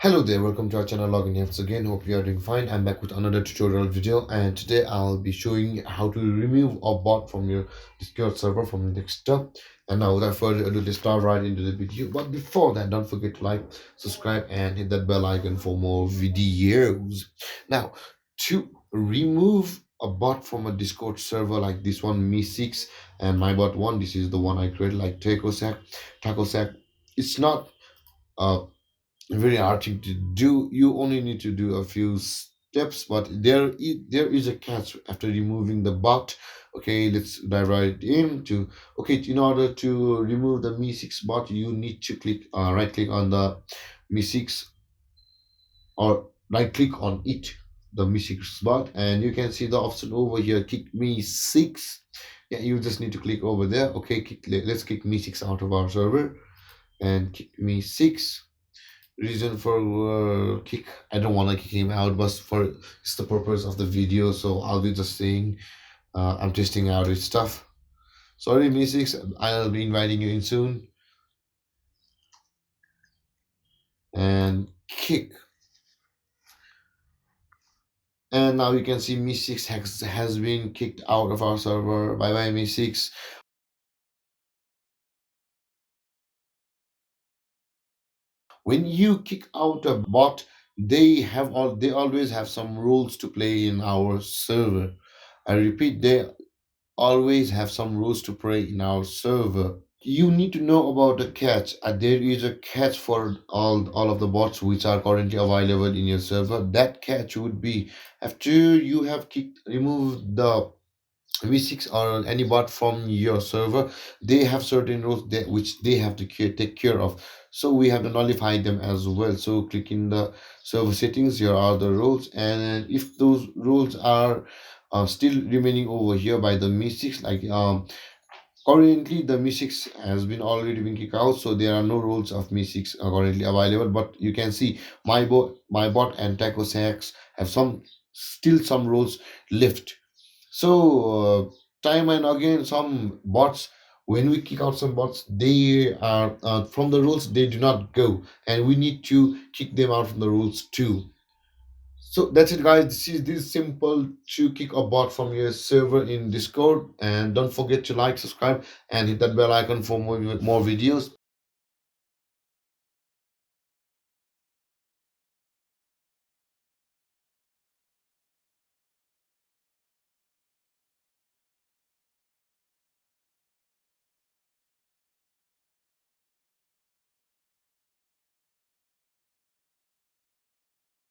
Hello there, welcome to our channel Login Apps again. Hope you are doing fine. I'm back with another tutorial video, and today I'll be showing you how to remove a bot from your Discord server from the desktop. And now without further ado, let's start right into the video. But before that, don't forget to like, subscribe, and hit that bell icon for more videos. Now, to remove a bot from a Discord server like this one, Me6 and MyBot1, this is the one I created, like Tacosack. It's not very hard thing to do. You only need to do a few steps, but there is a catch after removing the bot. Okay, let's dive right into. Okay, in order to remove the Me6 bot, you need to right click on the Me6, or right click on it, the Me6 bot, and you can see the option over here, kick Me6. Yeah, you just need to click over there. Okay, let's kick Me6 out of our server and kick Me6. Reason for kick, I don't want to kick him out, but for it's the purpose of the video, so I'll be just saying I'm testing out his stuff. Sorry, Me6, I'll be inviting you in soon. And kick. And now you can see Me6 has been kicked out of our server. Bye bye, Me6. When you kick out a bot, they always have some rules to play in our server. I repeat, they always have some rules to play in our server. You need to know about the catch. There is a catch for all of the bots which are currently available in your server. That catch would be, after you have removed the V6 or any bot from your server, they have certain rules which they have to take care of. So we have to nullify them as well. So click in the server settings. Here are the rules, and if those rules are still remaining over here by the Me6, like currently the Me6 has been already been kicked out, so there are no rules of Me6 are currently available. But you can see my bot and Taco Sacks have still some rules left. So time and again, some bots, when we kick out some bots, they are from the rules, they do not go, and we need to kick them out from the rules too. So that's it, guys. This is simple to kick a bot from your server in Discord. And don't forget to like, subscribe, and hit that bell icon for more videos.